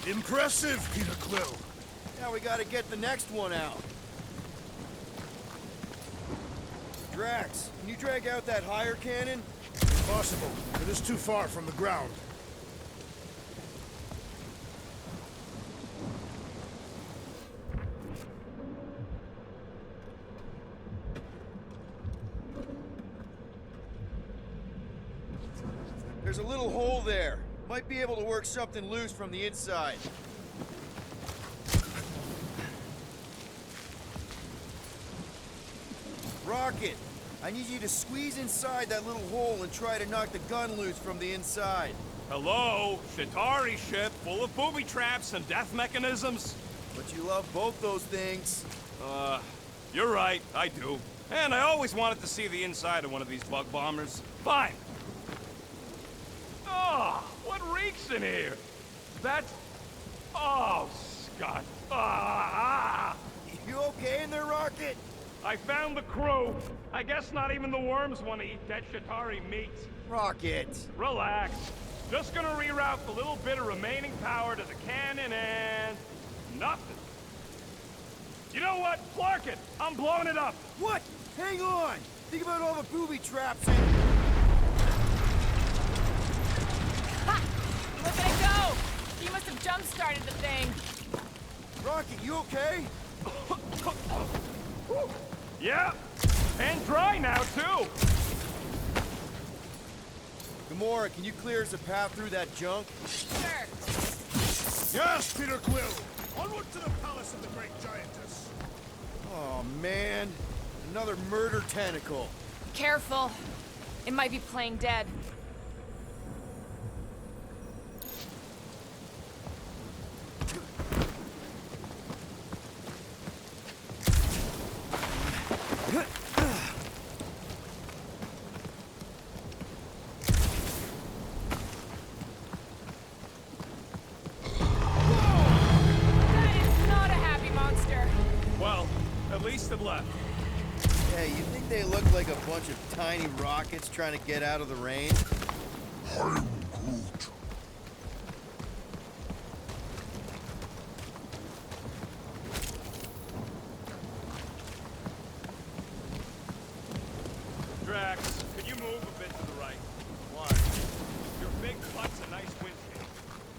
Impressive, Peter Quill. Now we gotta get the next one out. Drax, can you drag out that higher cannon? Impossible. It is too far from the ground. There's a little hole there. Might be able to work something loose from the inside. Rocket, I need you to squeeze inside that little hole and try to knock the gun loose from the inside. Hello? Shatari ship full of booby traps and death mechanisms? But you love both those things. You're right, I do. And I always wanted to see the inside of one of these bug bombers. Fine. Oh, what reeks in here? That's... Oh, Scott. Ah! You okay in there, Rocket? I found the crew. I guess not even the worms want to eat dead Shatari meat. Rocket. Relax. Just gonna reroute the little bit of remaining power to the cannon and... nothing. You know what? Clark it! I'm blowing it up! What? Hang on! Think about all the booby traps and... Ha! Look at it go! You must have jump-started the thing. Rocket, you okay? Yeah, and dry now, too! Gamora, can you clear us a path through that junk? Sure. Yes, Peter Quill! Onward to the palace of the great giantess! Oh, man. Another murder tentacle. Careful. It might be playing dead. At least it left. Hey, you think they look like a bunch of tiny rockets trying to get out of the rain? I'm Groot. Drax, could you move a bit to the right? Why? Your big butt's a nice windshield.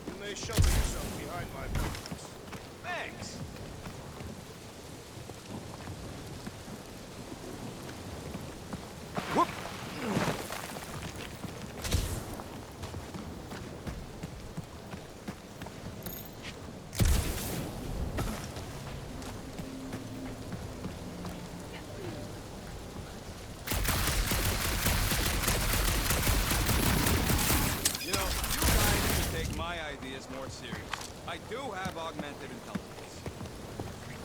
You may shelter yourself behind my buttons. Thanks. Whoop! You know, you guys should take my ideas more seriously. I do have augmented intelligence.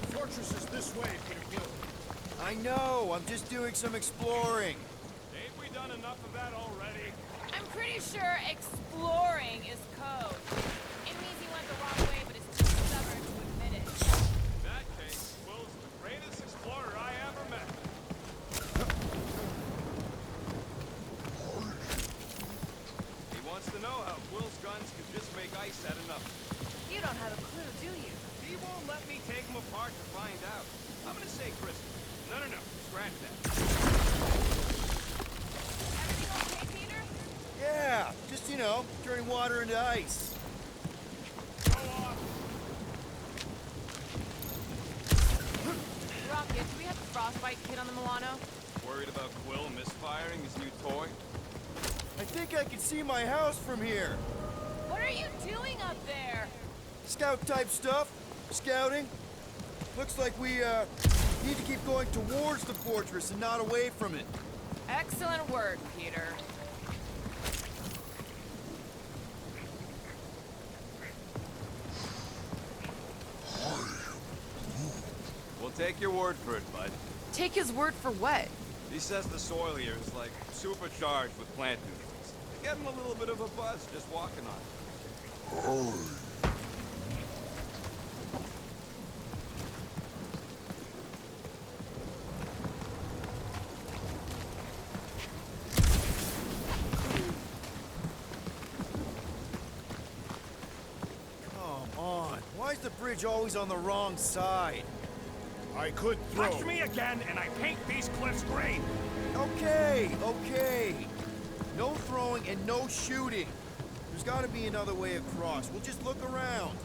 The fortress is this way, Peter Quill. I know, I'm just doing some exploring. Ain't we done enough of that already? I'm pretty sure exploring is code. It means he went the wrong way, but is too stubborn to admit it. In that case, Will's the greatest explorer I ever met. He wants to know how Will's guns can just make ice out of nothing. You don't have a clue, do you? He won't let me take him apart to find out. I'm gonna say crystal. No, scratch that. Everything okay, Peter? Yeah, just, you know, turning water into ice. Go on. Rocket, do we have the frostbite kit on the Milano? Worried about Quill misfiring his new toy? I think I can see my house from here. What are you doing up there? Scout-type stuff. Scouting. Looks like we, need to keep going towards the fortress and not away from it. Excellent work, Peter. We'll take your word for it, bud. Take his word for what? He says the soil here is like supercharged with plant nutrients. I get him a little bit of a buzz just walking on it. Come on. the bridge always on the wrong side? I could throw. Touch me again, and I paint these cliffs green. Okay, okay. No throwing and no shooting. There's gotta be another way across. We'll just look around.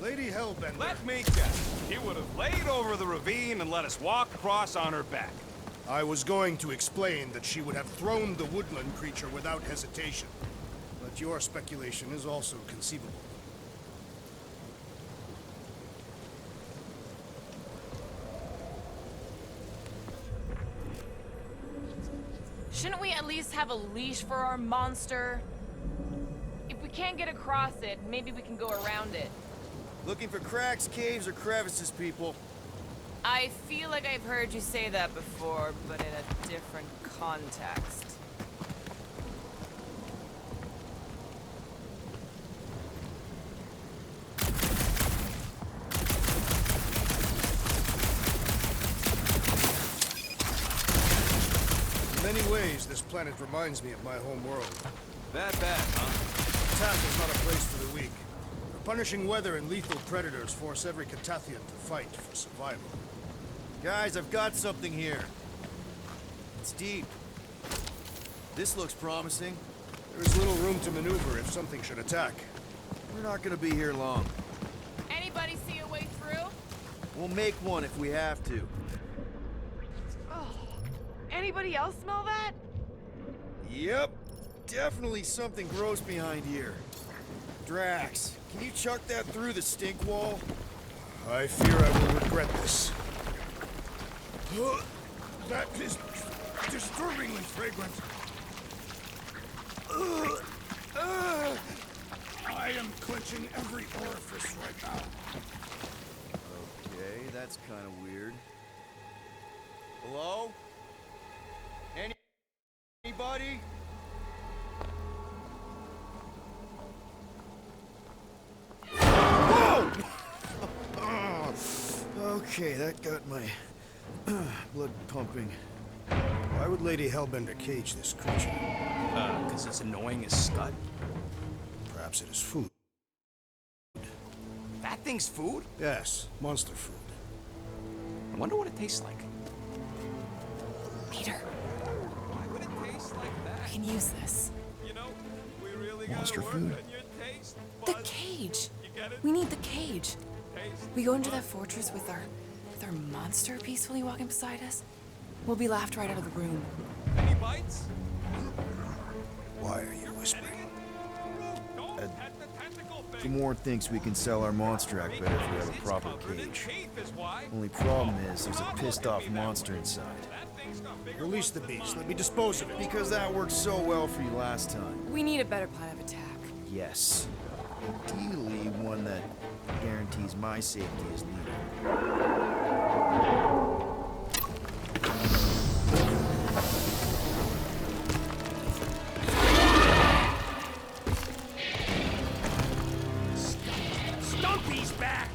Lady Hellbender. Let me guess. She would have laid over the ravine and let us walk across on her back. I was going to explain that she would have thrown the woodland creature without hesitation. But your speculation is also conceivable. Shouldn't we at least have a leash for our monster? If we can't get across it, maybe we can go around it. Looking for cracks, caves, or crevices, people. I feel like I've heard you say that before, but in a different context. In many ways, this planet reminds me of my home world. That bad, huh? Attack is not a place for the weak. Punishing weather and lethal predators force every Catathian to fight for survival. Guys, I've got something here. It's deep. This looks promising. There is little room to maneuver if something should attack. We're not gonna be here long. Anybody see a way through? We'll make one if we have to. Oh, anybody else smell that? Yep. Definitely something gross behind here. Drax, can you chuck that through the stink wall? I fear I will regret this. That is disturbingly fragrant. I am clenching every orifice right now. Okay, that's kind of weird. Hello? Anybody? Whoa! Okay, that got my blood pumping. Why would Lady Hellbender cage this creature? 'Cause it's annoying as scud. Perhaps it is food. That thing's food? Yes, monster food. I wonder what it tastes like. Peter, Why would it taste like that? we can use this. You know, we really Monster gotta food? work on your taste. The bud. cage. You get it? We need the cage. Taste. We go into that fortress with our monster peacefully walking beside us. We'll be laughed right out of the room. Any bites? Why are you whispering? Don't pet the tentacle thing. Gamorrean thinks we can sell our monster act better if we have a proper cage. Only problem is there's a pissed off monster inside. Release the beast. Let me dispose of it. Because that worked so well for you last time. We need a better plan of attack. Yes. Ideally, one that guarantees my safety as leader. Stumpy's back!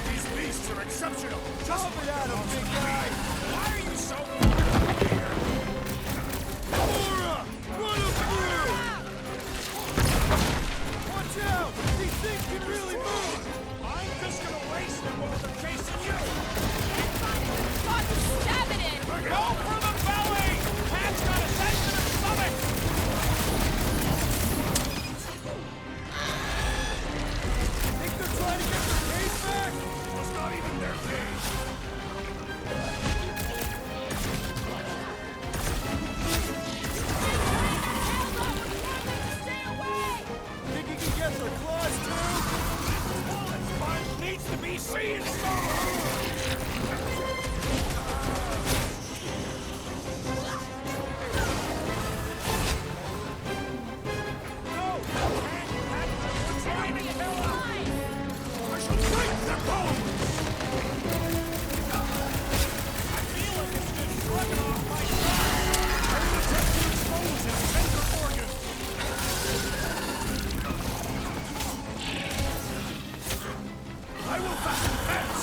These beasts are exceptional. Just Pump it at him, big guy! Why are you so... Gamorrean! Run him through! Watch out! These things can really move! I'm just gonna waste them while they're chasing you! Fucking stab it in! Go for the belly! Cat's got a sensitive stomach! Think they're trying to get their cage back? was not even their cage. Stay away! Think you can get their claws too? Sponge needs to be seen! I I will fasten fence!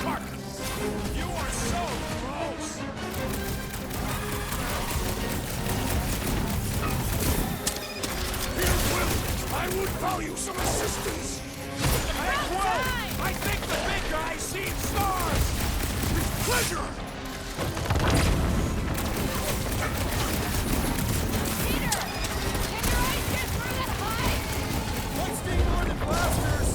Carcass! You are so gross! Here, Quill! I would value some assistance! Hey, Quill! I think the big guy's seen stars! With pleasure! Peter! Can your eyes get through that hide? Let's stay more than blasters!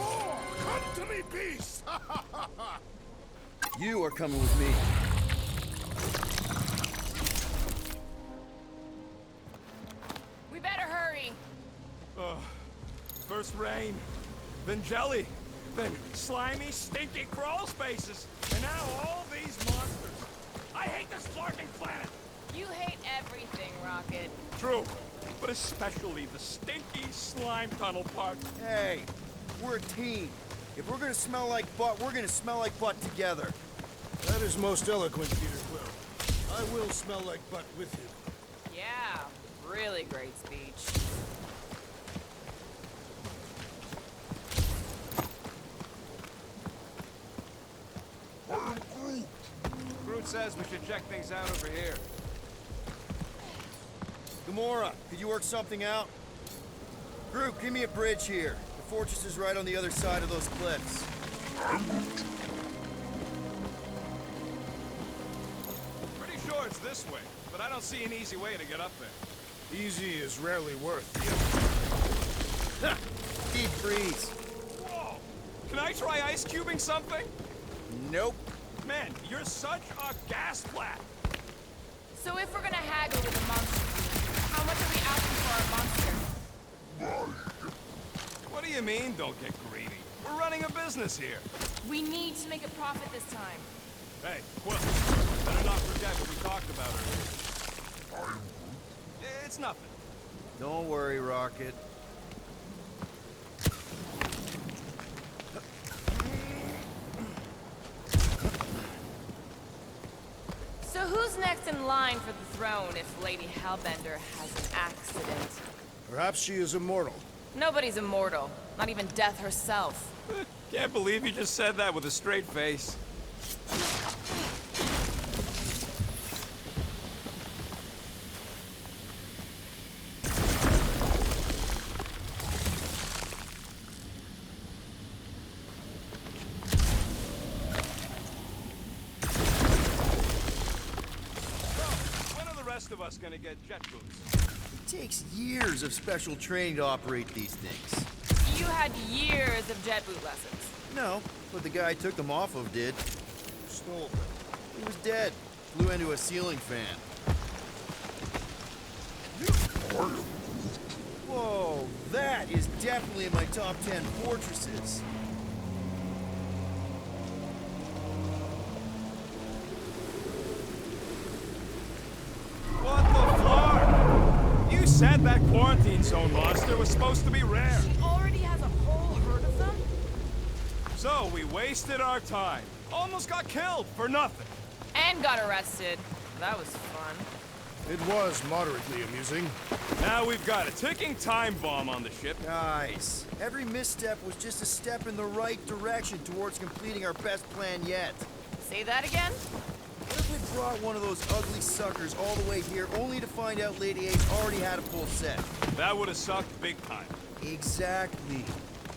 Oh, come to me, beast! You are coming with me. We better hurry. First rain, then jelly, then slimy, stinky crawl spaces, and now all these monsters. I hate this flarking planet! You hate everything, Rocket. True, but especially the stinky slime tunnel part. Hey, we're a team. If we're gonna smell like butt, we're gonna smell like butt together. That is most eloquent, Peter Quill. I will smell like butt with you. Yeah, really great speech. Groot says we should check things out over here. Gamora, could you work something out? Groot, give me a bridge here. The fortress is right on the other side of those cliffs. Pretty sure it's this way, but I don't see an easy way to get up there. Easy is rarely worth the effort. Ha! Deep freeze. Whoa! Can I try ice cubing something? Nope. Man, you're such a gas flat! So if we're gonna haggle with the monster, how much are we asking for our monster? What do you mean, don't get greedy? We're running a business here. We need to make a profit this time. Hey, Quill, better not forget what we talked about earlier. It's nothing. Don't worry, Rocket. So who's next in line for the throne if Lady Hellbender has an accident? Perhaps she is immortal. Nobody's immortal, not even death herself. Can't believe you just said that with a straight face. When are the rest of us gonna get jet boots? It takes years of special training to operate these things. You had years of jet boot lessons. No, but the guy I took them off of did. Stole them. He was dead. Flew into a ceiling fan. Whoa, that is definitely in my top 10 fortresses. What the flark? You said that quarantine zone monster was supposed to be rare. She already has a whole herd of them? So we wasted our time. Almost got killed for nothing. And got arrested. That was fun. It was moderately amusing. Now we've got a ticking time bomb on the ship. Guys, every misstep was just a step in the right direction towards completing our best plan yet. Say that again? What if we brought one of those ugly suckers all the way here only to find out Lady Ace already had a full set? That would have sucked big time. Exactly.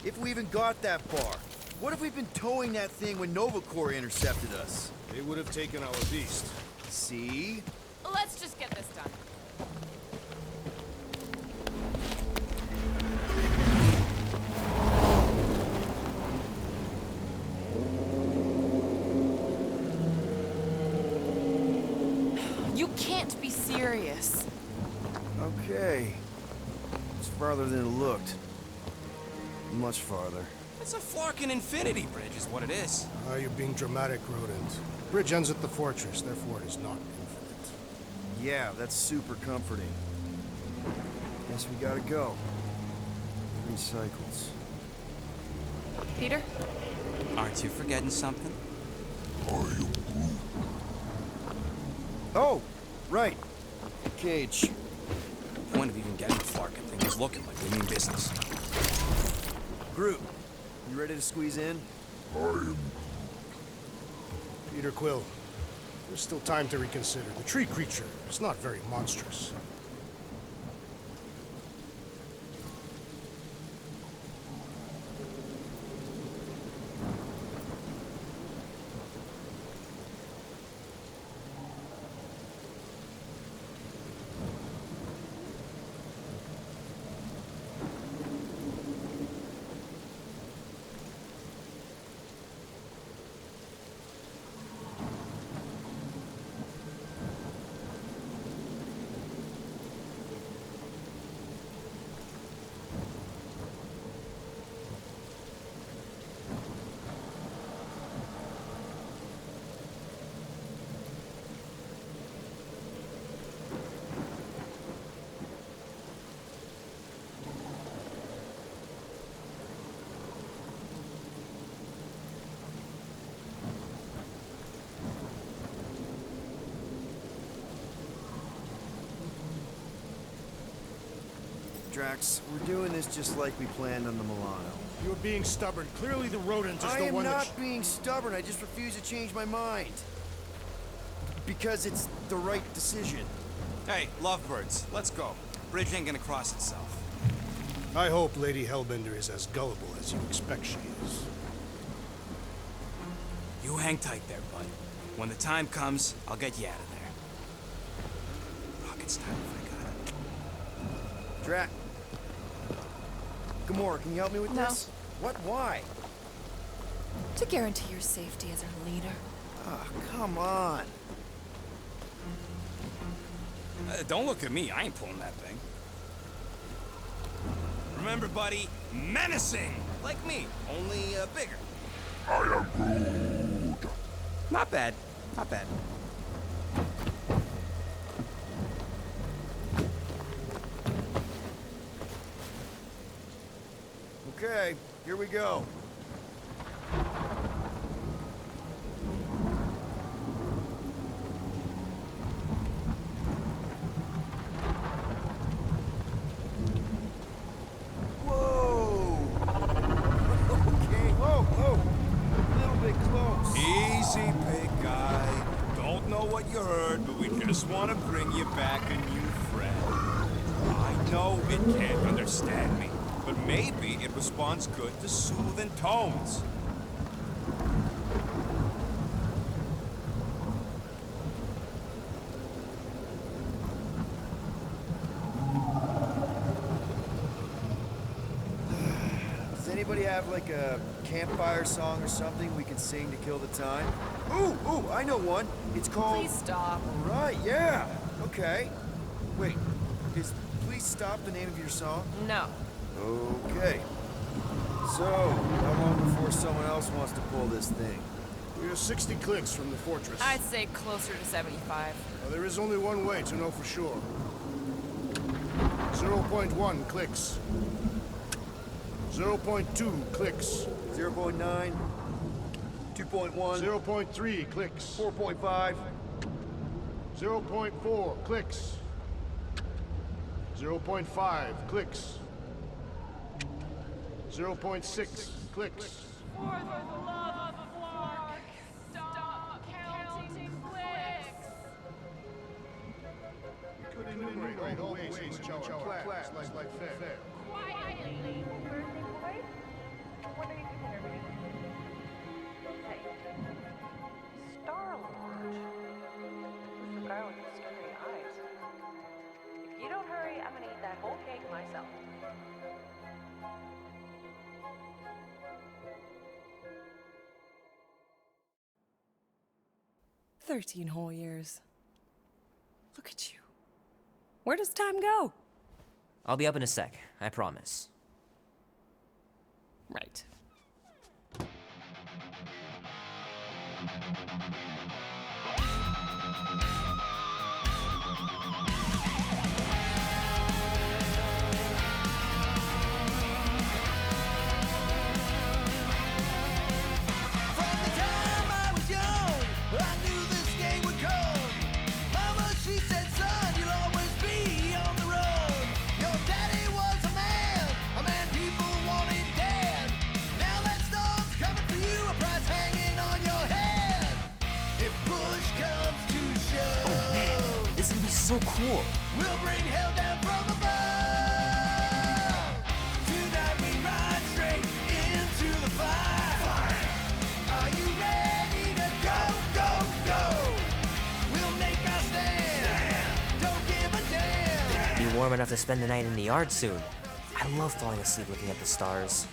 If we even got that far. What if we'd been towing that thing when Nova Corps intercepted us? They would have taken our beast. See? Let's just get this done. You can't be serious. Okay. It's farther than it looked. Much farther. It's a flarkin' infinity bridge is what it is. Ah, you're being dramatic, Rodent. Bridge ends at the fortress, therefore it is not infinite. Yeah, that's super comforting. Guess we gotta go. 3 cycles. Peter? Aren't you forgetting something? Oh, right. Cage. Point of even getting the flarkin' thing is looking like we mean business. Groot, you ready to squeeze in? Peter Quill, there's still time to reconsider. The tree creature is not very monstrous. Drax, we're doing this just like we planned on the Milano. You're being stubborn. Clearly the rodent is I the am one not that... being stubborn, I just refuse to change my mind. Because it's the right decision. Hey, lovebirds, let's go. Bridge ain't gonna cross itself. I hope Lady Hellbender is as gullible as you expect she is. You hang tight there, bud. When the time comes, I'll get you out of there. Rocket style if I got it. Drax. Gamora, can you help me with No. this? What? Why? To guarantee your safety as our leader. Ah, come on. Don't look at me, I ain't pulling that thing. Remember, buddy, menacing! Like me, only bigger. I am Groot. Not bad, not bad. Okay, here we go. Whoa! Okay, whoa! A little bit close. Easy, big guy. Don't know what you heard, but we just want to bring you back a new friend. I know it can't understand me, but maybe it responds good to soothing tones. Does anybody have like a campfire song or something we can sing to kill the time? Ooh, I know one. It's called... Please stop. Right, yeah. Okay. Wait, is Please Stop the name of your song? No. Okay. So, how long before someone else wants to pull this thing? We are 60 clicks from the fortress. I'd say closer to 75. Well, there is only one way to know for sure. 0.1 clicks. 0.2 clicks. 0.9, 2.1, 0.3 clicks. 4.5, 0.4 clicks. 0.5 clicks. 0.6 clicks. For the love of Mark, stop counting clicks. We could enumerate all the ways in which our class is like fair. Quietly. What are you considering? Hey, Star-Lord. Who's the guy with the scary eyes? If you don't hurry, I'm gonna eat that whole cake myself. 13 whole years. Look at you. Where does time go? I'll be up in a sec, I promise. Right. Your daddy was a man people wanted dead. so cool. We'll bring hell down from above. Tonight we ride straight into the fire. Are you ready to go, go, go? We'll make our stand. Don't give a damn. Be warm enough to spend the night in the yard soon. I love falling asleep looking at the stars,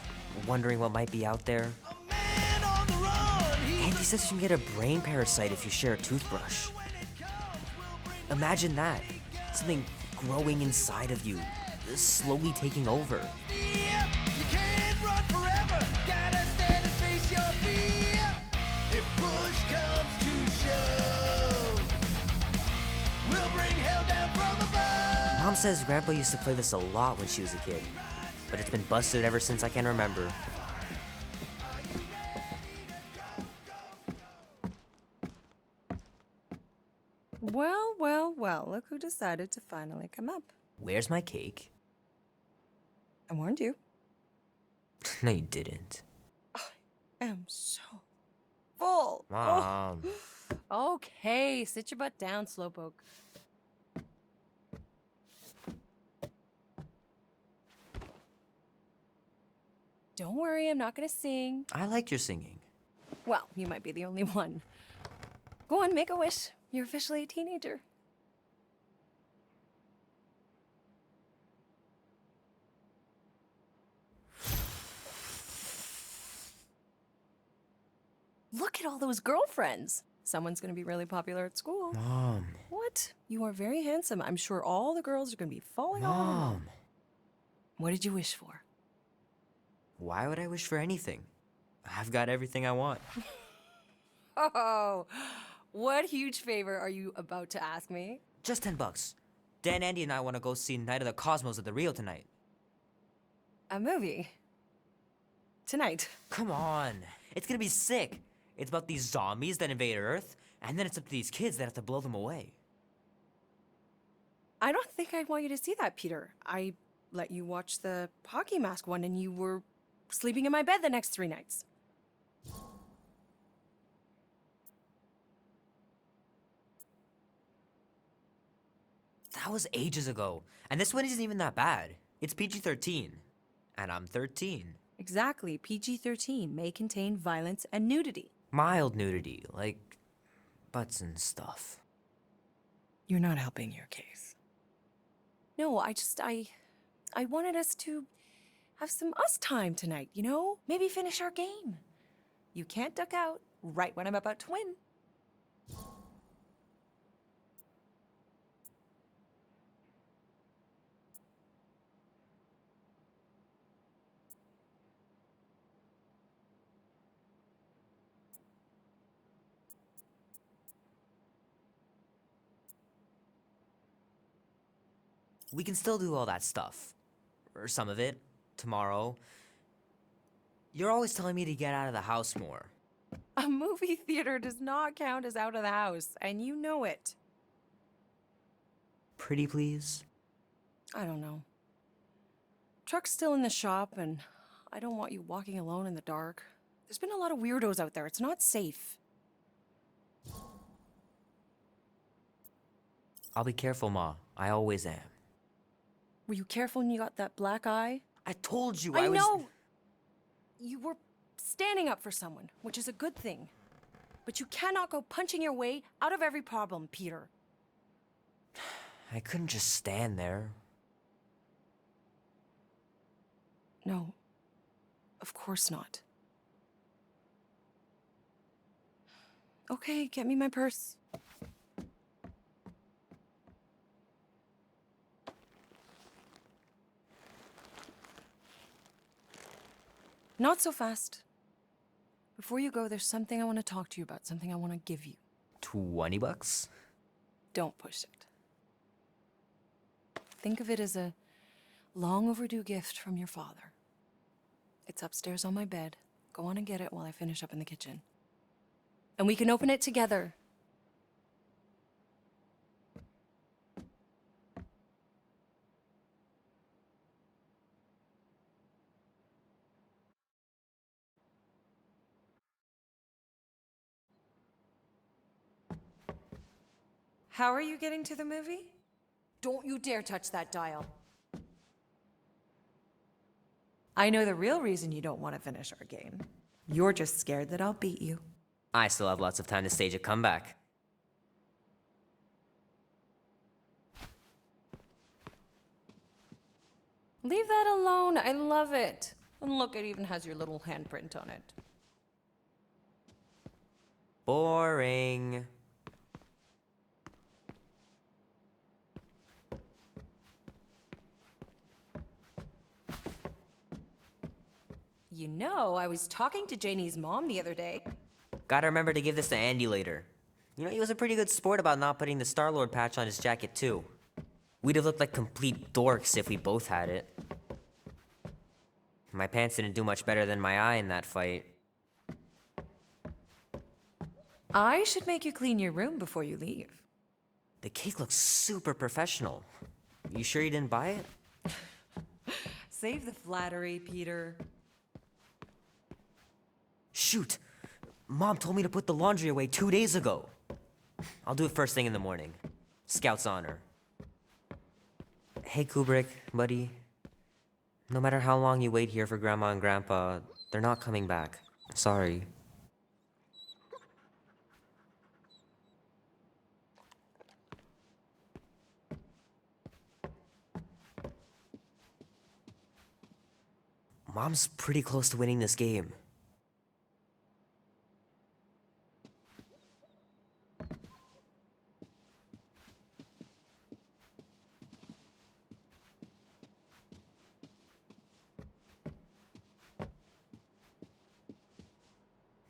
wondering what might be out there. Man on the run. Andy says you can get a brain parasite if you share a toothbrush. Imagine that. Something growing inside of you, slowly taking over. You can't run forever. Gotta stand and face your fear. If push comes to shove, we'll bring hell down from above. Mom says Grandpa used to play this a lot when she was a kid, but it's been busted ever since I can remember. Well, well, well, look who decided to finally come up. Where's my cake? I warned you. No, you didn't. I am so full. Mom. Oh. Okay, sit your butt down, Slowpoke. Don't worry, I'm not gonna sing. I like your singing. Well, you might be the only one. Go on, make a wish. You're officially a teenager. Look at all those girlfriends. Someone's gonna be really popular at school. Mom. What? You are very handsome. I'm sure all the girls are gonna be falling all over you. Mom. What did you wish for? Why would I wish for anything? I've got everything I want. Oh, what huge favor are you about to ask me? Just $10. Dan, Andy, and I want to go see Night of the Cosmos at the Rio tonight. A movie? Tonight? Come on. It's gonna be sick. It's about these zombies that invade Earth, and then it's up to these kids that have to blow them away. I don't think I want you to see that, Peter. I let you watch the hockey mask one and you were sleeping in my bed the next 3 nights. That was ages ago. And this one isn't even that bad. It's PG-13. And I'm 13. Exactly. PG-13 may contain violence and nudity. Mild nudity, like butts and stuff. You're not helping your case. No, I wanted us to have some us time tonight, you know? Maybe finish our game. You can't duck out right when I'm about to win. We can still do all that stuff. Or some of it. Tomorrow. You're always telling me to get out of the house more. A movie theater does not count as out of the house, and you know it. Pretty please? I don't know. Truck's still in the shop, and I don't want you walking alone in the dark. There's been a lot of weirdos out there. It's not safe. I'll be careful, Ma. I always am. Were you careful when you got that black eye? I told you I was... know! You were standing up for someone, which is a good thing. But you cannot go punching your way out of every problem, Peter. I couldn't just stand there. No. Of course not. Okay, get me my purse. Not so fast. Before you go, there's something I want to talk to you about, something I want to give you. $20? Don't push it. Think of it as a long overdue gift from your father. It's upstairs on my bed. Go on and get it while I finish up in the kitchen. And we can open it together. How are you getting to the movie? Don't you dare touch that dial. I know the real reason you don't want to finish our game. You're just scared that I'll beat you. I still have lots of time to stage a comeback. Leave that alone. I love it. And look, it even has your little handprint on it. Boring. You know, I was talking to Janie's mom the other day. Gotta remember to give this to Andy later. You know, he was a pretty good sport about not putting the Star-Lord patch on his jacket, too. We'd have looked like complete dorks if we both had it. My pants didn't do much better than my eye in that fight. I should make you clean your room before you leave. The cake looks super professional. You sure you didn't buy it? Save the flattery, Peter. Shoot! Mom told me to put the laundry away 2 days ago. I'll do it first thing in the morning. Scout's honor. Hey, Kubrick, buddy. No matter how long you wait here for Grandma and Grandpa, they're not coming back. Sorry. Mom's pretty close to winning this game.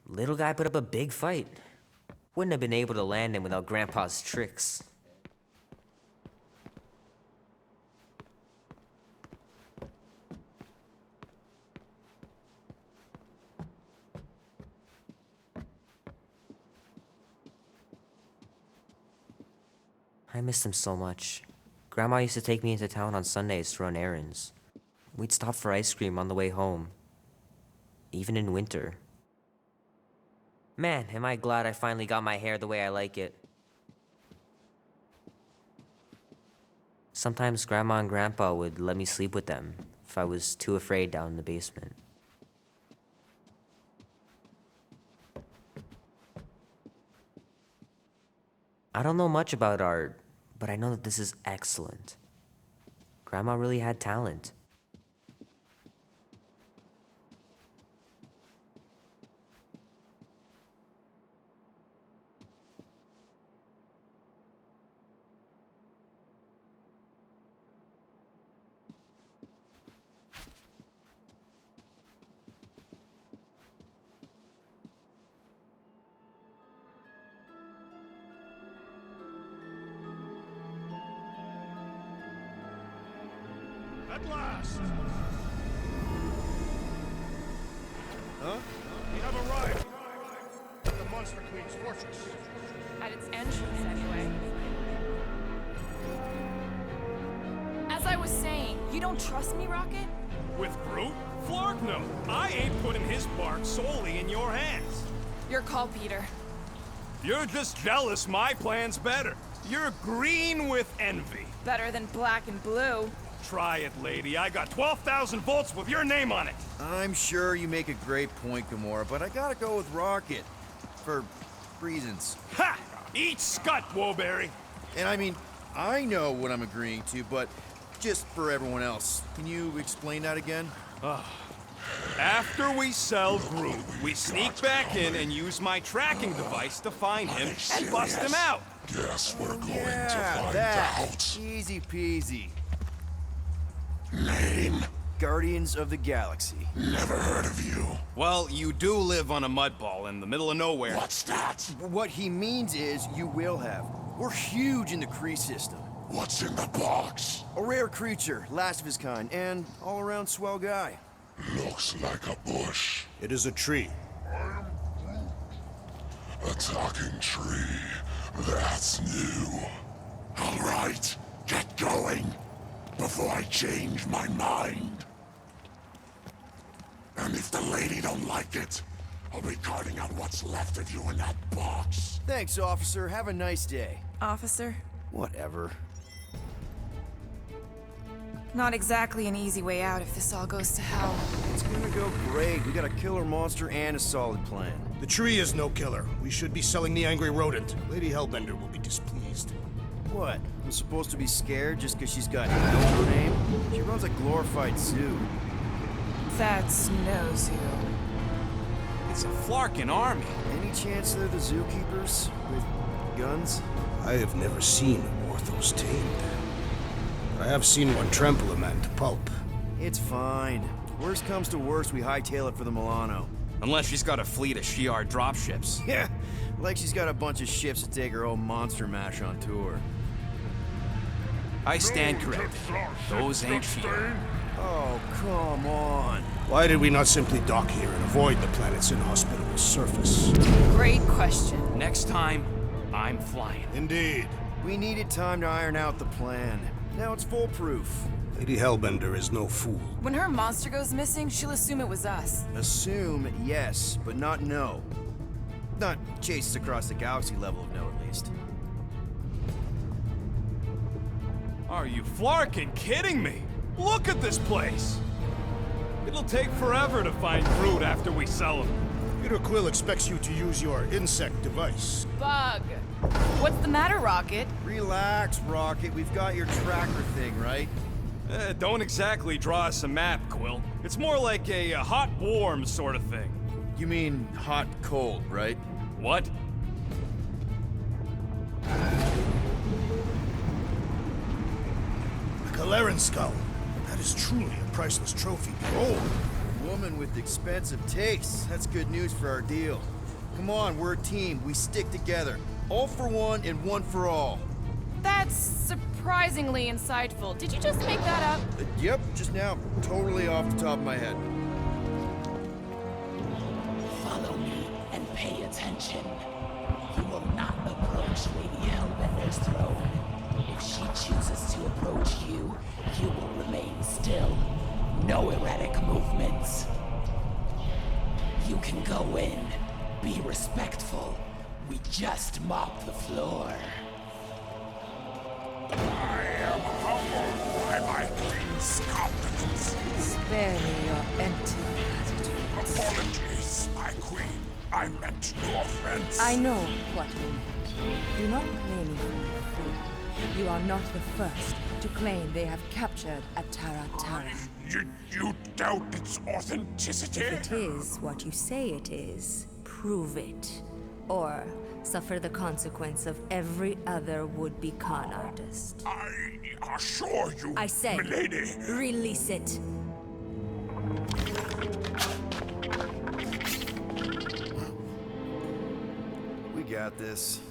Little guy put up a big fight. Wouldn't have been able to land him without Grandpa's tricks. I missed him so much. Grandma used to take me into town on Sundays to run errands. We'd stop for ice cream on the way home. Even in winter. Man, am I glad I finally got my hair the way I like it. Sometimes Grandma and Grandpa would let me sleep with them if I was too afraid down in the basement. I don't know much about art, but I know that this is excellent. Grandma really had talent. At last! Huh? We have arrived at the Monster Queen's fortress. At its entrance, anyway. As I was saying, you don't trust me, Rocket? With Groot? Flark no. I ain't putting his bark solely in your hands. Your call, Peter. You're just jealous my plan's better. You're green with envy. Better than black and blue. Try it, lady. I got 12,000 volts with your name on it. I'm sure you make a great point, Gamora, but I gotta go with Rocket. For reasons. Ha! Eat scut, Woberry. And I mean, I know what I'm agreeing to, but just for everyone else, can you explain that again? After we sell Groot, we sneak back in and use my tracking device to find him and bust him out. Guess we're going to Yeah, find that. out. Easy peasy. Name? Guardians of the Galaxy. Never heard of you. Well, you do live on a mud ball in the middle of nowhere. What's that? What he means is you will have. We're huge in the Kree system. What's in the box? A rare creature, last of his kind, and all-around swell guy. Looks like a bush. It is a tree. A talking tree. That's new. All right, get going before I change my mind. And if the lady don't like it, I'll be carting out what's left of you in that box. Thanks, officer. Have a nice day. Officer? Whatever. Not exactly an easy way out if this all goes to hell. It's gonna go great. We got a killer monster and a solid plan. The tree is no killer. We should be selling the angry rodent. Lady Hellbender will be displeased. What? I'm supposed to be scared just because she's got hell in her name? She runs a glorified zoo. That's no zoo. It's a Flarkin army. Any chance they're the zookeepers? With guns? I have never seen a Morthos tamed. I have seen one trample a man to pulp. It's fine. Worst comes to worst, we hightail it for the Milano. Unless she's got a fleet of Shi'ar dropships. Yeah, like she's got a bunch of ships to take her own monster mash on tour. I stand corrected. Those ain't Shi'ar. Oh, come on. Why did we not simply dock here and avoid the planet's inhospitable surface? Great question. Next time, I'm flying. Indeed. We needed time to iron out the plan. Now it's foolproof. Lady Hellbender is no fool. When her monster goes missing, she'll assume it was us. Assume yes, but not no. Not chase us across the galaxy level of no, at least. Are you Flarkin kidding me? Look at this place! It'll take forever to find Groot after we sell him. Peter Quill expects you to use your insect device. Bug. What's the matter, Rocket? Relax, Rocket. We've got your tracker thing, right? Don't exactly draw us a map, Quill. It's more like a hot-warm sort of thing. You mean hot-cold, right? What? A Galeran skull. That is truly a priceless trophy. Behold. Woman with expensive tastes. That's good news for our deal. Come on, we're a team. We stick together. All for one and one for all. That's surprisingly insightful. Did you just make that up? Yep, just now. Totally off the top of my head. Follow me and pay attention. You will not approach Lady Hellbender's throne. If she chooses to approach you, you will remain still. No erratic movements. You can go in. Be respectful. We just mop the floor. I am humbled by my queen's competence. Spare me your empty attitude. Apologies, my queen. I meant no offense. I know what you meant. Do not blame me for my fool. You are not the first to claim they have captured a Tara Tara. You doubt its authenticity? If it is what you say it is, prove it. Or suffer the consequence of every other would-be con artist. I assure you, I say, milady. Release it. We got this.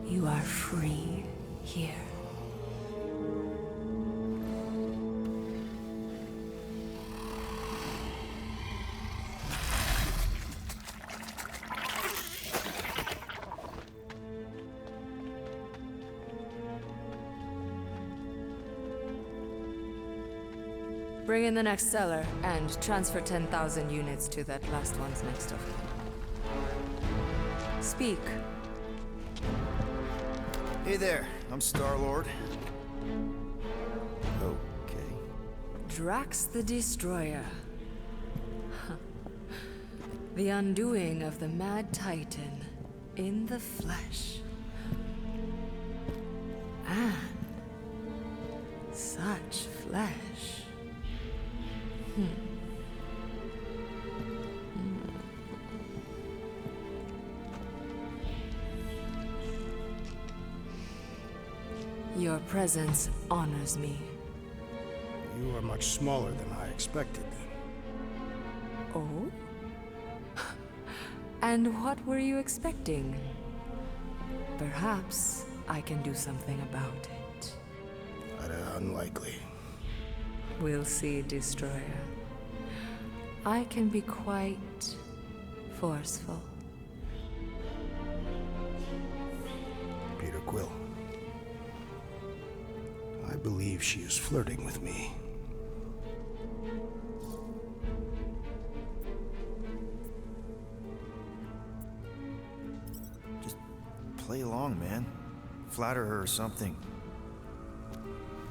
You are free here. Bring in the next seller and transfer 10,000 units to that last one's next of kin. Speak. Hey there, I'm Star-Lord. Okay. Drax the Destroyer. The undoing of the Mad Titan in the flesh. And such flesh. Your presence honors me. You You're much smaller than I expected. Oh? And what were you expecting? Perhaps I can do something about it. Unlikely. We'll see, Destroyer. I can be quite forceful. Peter Quill. I believe she is flirting with me. Just play along, man. Flatter her or something.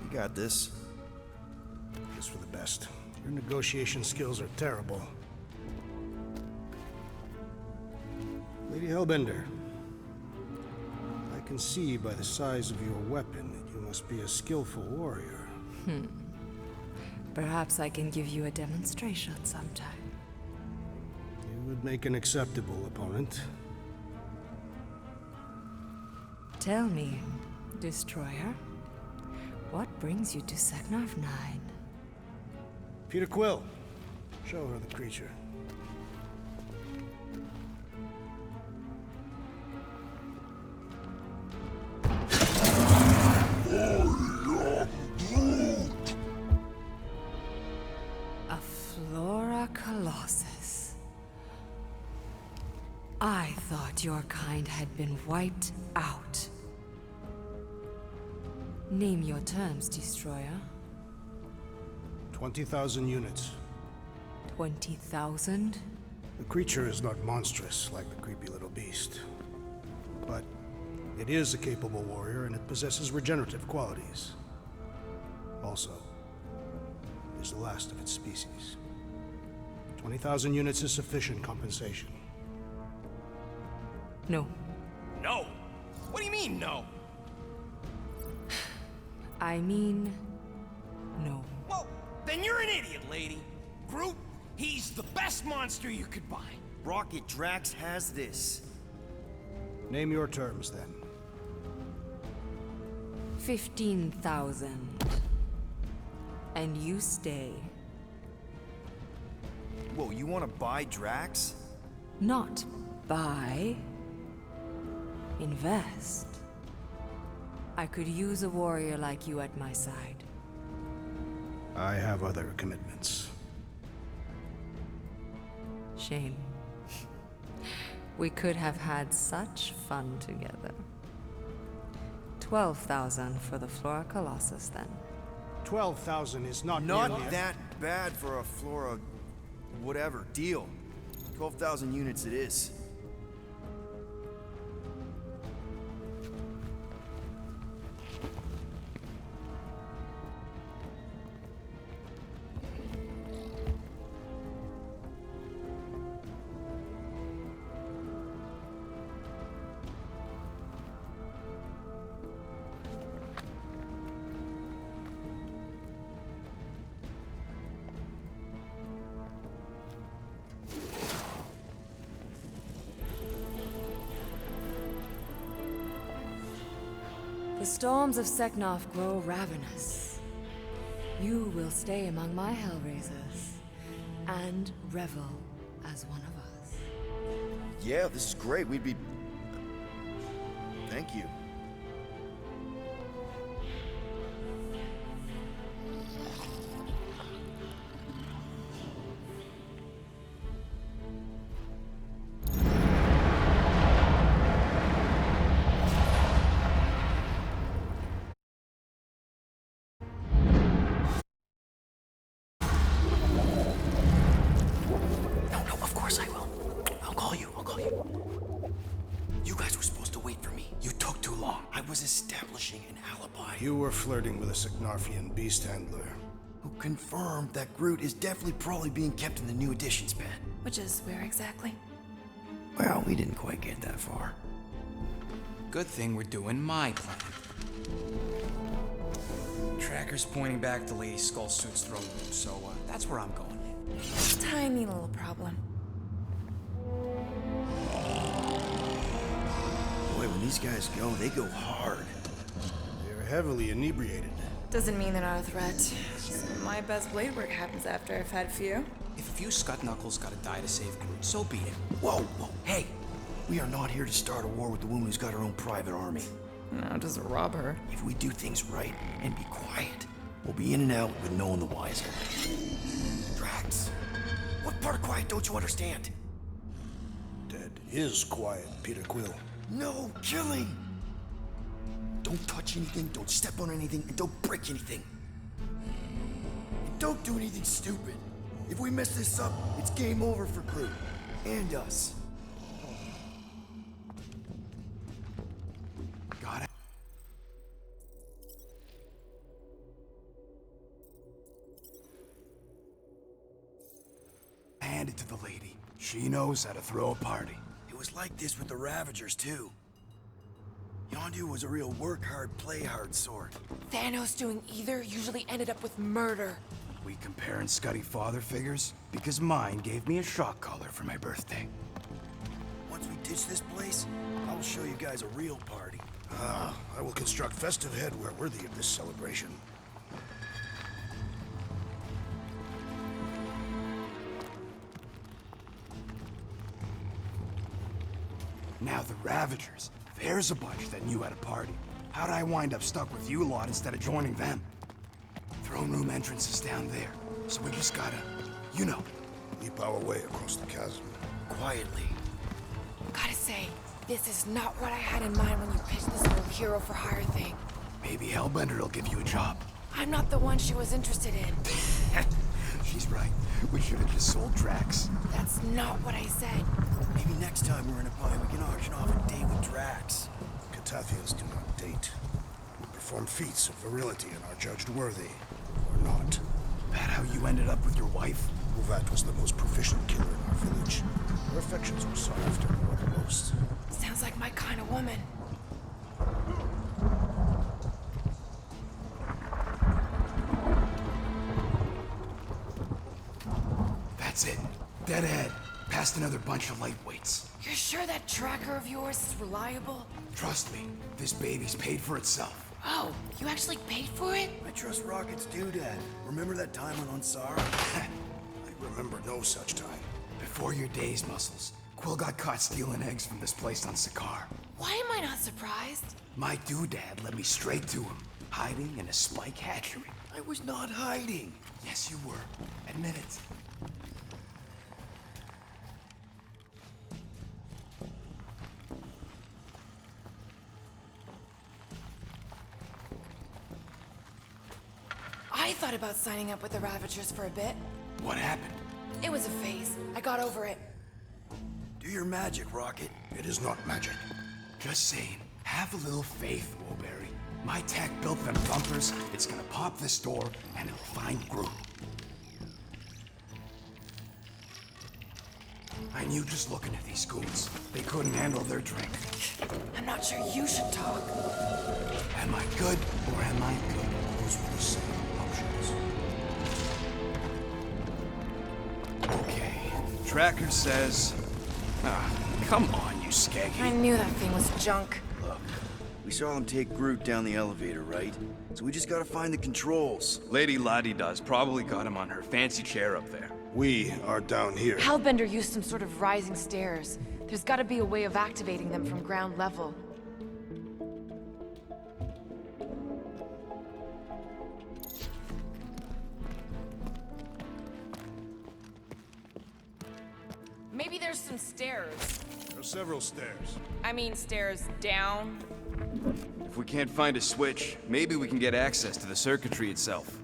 You got this. It's for the best. Your negotiation skills are terrible. Lady Hellbender, I can see by the size of your weapon that you must be a skillful warrior. Perhaps I can give you a demonstration sometime. You would make an acceptable opponent. Tell me, Destroyer, what brings you to Seknarf 9? Peter Quill, show her the creature. A Flora Colossus. I thought your kind had been wiped out. Name your terms, Destroyer. 20,000 units. 20,000? The creature is not monstrous like the creepy little beast. But it is a capable warrior and it possesses regenerative qualities. Also, it is the last of its species. 20,000 units is sufficient compensation. No. No! What do you mean, no? I mean, no. Well, then you're an idiot, lady. Groot, he's the best monster you could buy. Rocket Drax has this. Name your terms, then. 15,000. And you stay. Whoa, you want to buy Drax? Not buy. Invest. I could use a warrior like you at my side. I have other commitments. Shame. We could have had such fun together. 12,000 for the Flora Colossus, then. 12,000 is not Not nearly that bad for a Flora... whatever. Deal. 12,000 units it is. The storms of Seknarf grow ravenous. You will stay among my Hellraisers and revel as one of us. Yeah, this is great. We'd be... Thank you. No, of course I will. I'll call you. You guys were supposed to wait for me. You took too long. I was establishing an alibi. You were flirting with a Seknarfian beast handler. Who confirmed that Groot is definitely probably being kept in the new editions pen. Which is where exactly? Well, we didn't quite get that far. Good thing we're doing my plan. Tracker's pointing back to Lady Skull Suit's throne room, so that's where I'm going. Tiny little problem. Boy, when these guys go, they go hard. They're heavily inebriated. Doesn't mean they're not a threat. Some of my best blade work happens after I've had a few. If a few scut knuckles gotta die to save Groot, so be it. Whoa, whoa, hey! We are not here to start a war with the woman who's got her own private army. No, just rob her. If we do things right and be quiet, we'll be in and out with no one the wiser. Drax, what part of quiet don't you understand? Dead is quiet, Peter Quill. No killing! Don't touch anything, don't step on anything, and don't break anything. And don't do anything stupid. If we mess this up, it's game over for Groot. And us. Got it. Hand it to the lady. She knows how to throw a party. It was like this with the Ravagers, too. Yondu was a real work hard, play hard sort. Thanos doing either usually ended up with murder. We comparing Scuddy father figures? Because mine gave me a shock collar for my birthday. Once we ditch this place, I will show you guys a real party. I will construct festive headwear worthy of this celebration. Now the Ravagers. There's a bunch that knew how to party. How'd I wind up stuck with you lot instead of joining them? Throne room entrance is down there, so we just gotta, you know. Leap our way across the chasm. Quietly. Gotta say, this is not what I had in mind when you pitched this whole hero for hire thing. Maybe Hellbender will give you a job. I'm not the one she was interested in. She's right. We should have just sold Drax. That's not what I said. Maybe next time we're in a bind, we can auction off a date with Drax. Catathians do not date. We perform feats of virility and are judged worthy, or not. That how you ended up with your wife? Uvat was the most proficient killer in our village. Her affections were sought after more than most. Sounds like my kind of woman. That's it. Dead ahead. Past another bunch of lightweights. You're sure that tracker of yours is reliable? Trust me, this baby's paid for itself. Oh, you actually paid for it? I trust Rocket's doodad. Remember that time on Ansar? I remember no such time. Before your days, Muscles, Quill got caught stealing eggs from this place on Sakaar. Why am I not surprised? My doodad led me straight to him, hiding in a spike hatchery. I was not hiding. Yes, you were. Admit it. I thought about signing up with the Ravagers for a bit. What happened? It was a phase. I got over it. Do your magic, Rocket. It is not magic. Just saying, have a little faith, Woolberry. My tech built them bumpers. It's gonna pop this door, and it'll find Groot. I knew just looking at these goons. They couldn't handle their drink. I'm not sure you should talk. Am I good, or am I good? Those were the same options. Okay. Tracker says... come on, you I skaggy. knew that thing was junk. Look, we saw them take Groot down the elevator, right? So we just gotta find the controls. Lady Ladi-Da's probably got him on her fancy chair up there. We are down here. Hellbender used some sort of rising stairs. There's gotta be a way of activating them from ground level. Maybe there's some stairs. There are several stairs. I mean stairs down. If we can't find a switch, maybe we can get access to the circuitry itself.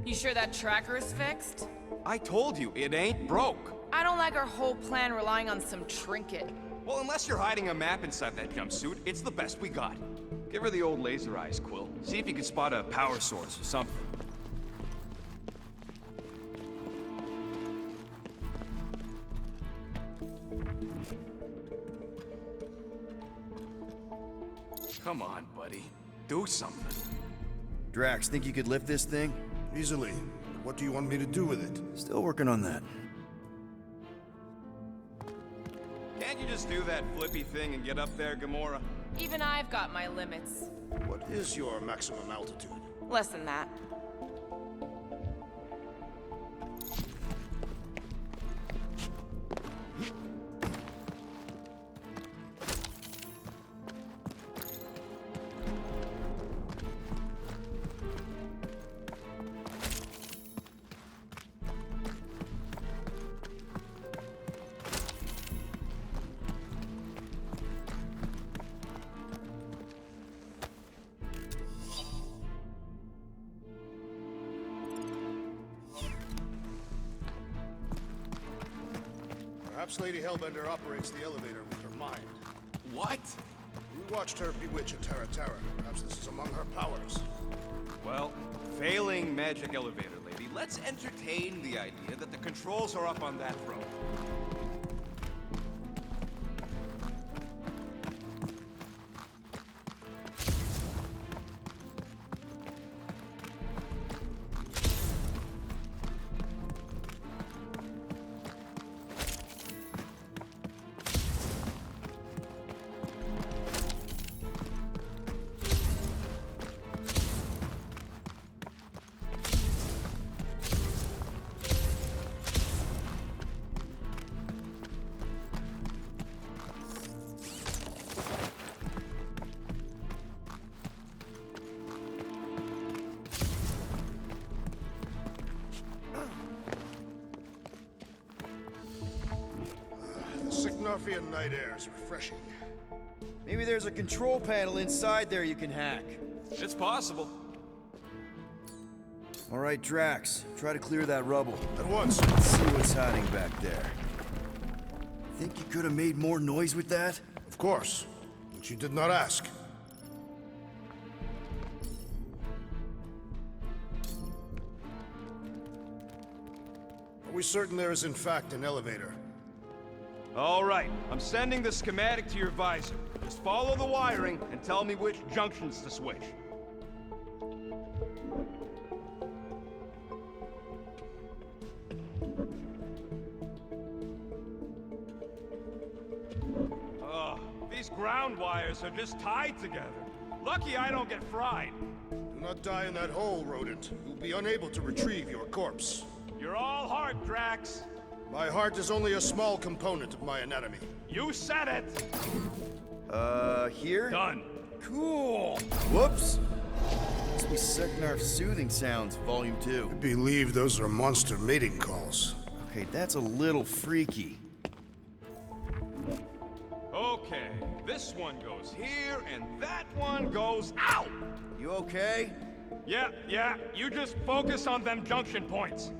You sure that tracker is fixed? I told you, it ain't broke. I don't like our whole plan relying on some trinket. Well, unless you're hiding a map inside that jumpsuit, it's the best we got. Give her the old laser eyes, Quill. See if you can spot a power source or something. Come on, buddy. Do something. Drax, think you could lift this thing? Easily. What do you want me to do with it? Still working on that. Can't you just do that flippy thing and get up there, Gamora? Even I've got my limits. What is your maximum altitude? Less than that. Perhaps Lady Hellbender operates the elevator with her mind. What? We watched her bewitch a Terra Terra. Perhaps this is among her powers. Well, failing magic elevator lady, let's entertain the idea that the controls are up on that throne. The Signorfian night air is refreshing. Maybe there's a control panel inside there you can hack. It's possible. All right, Drax, try to clear that rubble. At once. Let's see what's hiding back there. Think you could have made more noise with that? Of course. But you did not ask. Are we certain there is in fact an elevator? All right, I'm sending the schematic to your visor. Just follow the wiring and tell me which junctions to switch. Ugh, these ground wires are just tied together. Lucky I don't get fried. Do not die in that hole, rodent. You'll be unable to retrieve your corpse. You're all heart, Drax. My heart is only a small component of my anatomy. You said it! Here? Done. Cool! Whoops! Must be Seknarf's soothing sounds, Volume 2. I believe those are monster mating calls. Okay, that's a little freaky. Okay, this one goes here, and that one goes out! You okay? Yeah, you just focus on them junction points.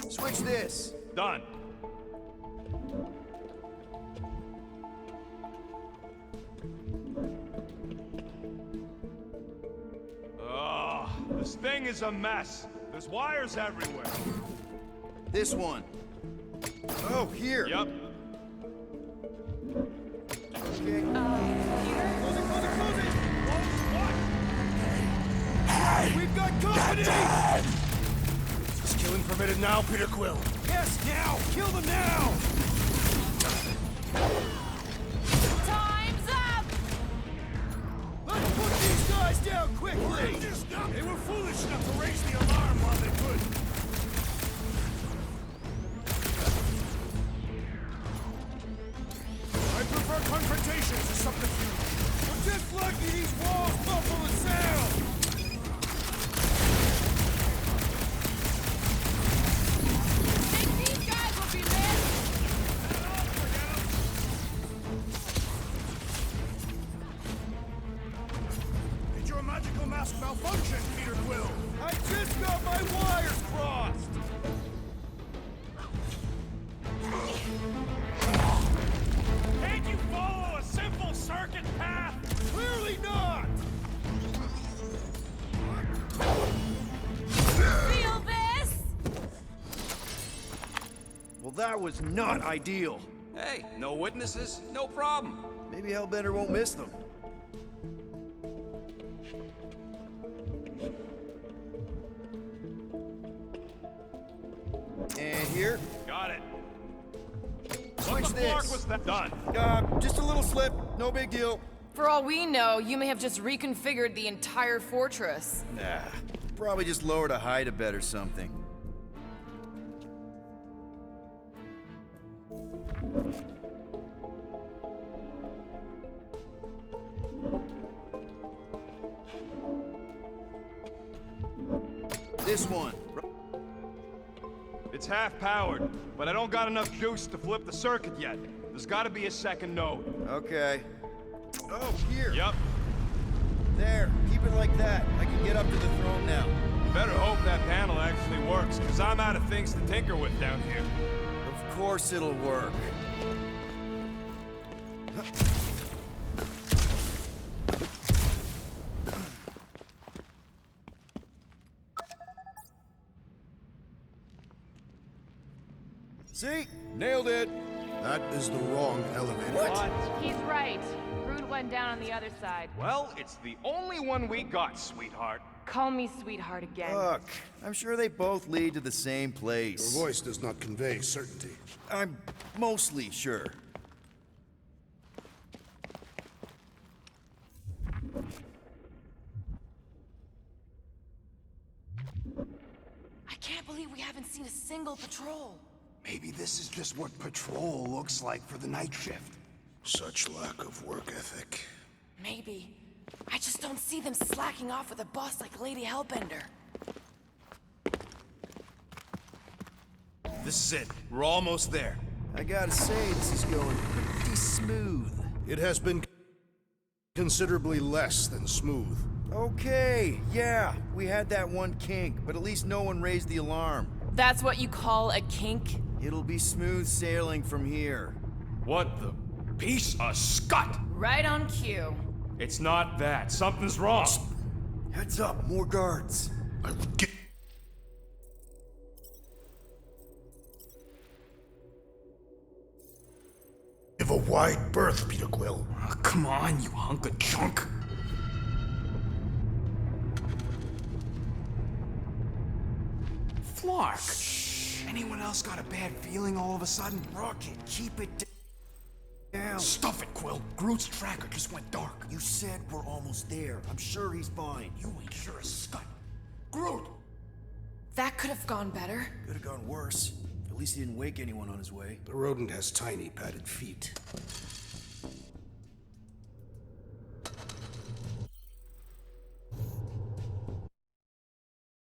Switch this! Done. Ugh, this thing is a mess. There's wires everywhere. This one. Oh, here! Yep. Okay. We've got company! Is killing permitted now, Peter Quill? Yes, now! Kill them now! Time's up! Let's put these guys down quickly! They were foolish enough to raise the alarm while they could. I prefer confrontation to subterfuge. We're just lucky these walls muffle the sound! Think these guys will be missed? Did your magical mask malfunction, Peter Quill? I just got my wires crossed! Can't you follow a simple circuit path? Clearly not! Feel this? Well, that was not ideal. Hey, no witnesses, no problem. Maybe Hellbender won't miss them. And here. Got it. Switch What the this. fuck was that? Done. Just a little slip. No big deal. For all we know, you may have just reconfigured the entire fortress. Nah. Probably just lowered a hide a bed or something. This one. It's half powered, but I don't got enough juice to flip the circuit yet. There's gotta be a second node. Okay. Oh, here. Yep. There. Keep it like that. I can get up to the throne now. Better hope that panel actually works, because I'm out of things to tinker with down here. Of course it'll work. See? Nailed it. That is the wrong elevator. What? He's right. Groot went down on the other side. Well, it's the only one we got, sweetheart. Call me sweetheart again. Look, I'm sure they both lead to the same place. Your voice does not convey certainty. I'm mostly sure. I can't believe we haven't seen a single patrol. Maybe this is just what patrol looks like for the night shift. Such lack of work ethic. Maybe. I just don't see them slacking off with a boss like Lady Hellbender. This is it. We're almost there. I gotta say, this is going pretty smooth. It has been considerably less than smooth. Okay, yeah, we had that one kink, but at least no one raised the alarm. That's what you call a kink? It'll be smooth sailing from here. What the piece of scut? Right on cue. It's not that. Something's wrong. Heads up, more guards. I would give a wide berth, Peter Quill. Oh, come on, you hunk of junk. Flark! Shh. Anyone else got a bad feeling all of a sudden? Rocket, keep it down. Stuff it, Quill. Groot's tracker just went dark. You said we're almost there. I'm sure he's fine. You ain't sure as scut. Groot! That could have gone better. Could have gone worse. At least he didn't wake anyone on his way. The rodent has tiny padded feet.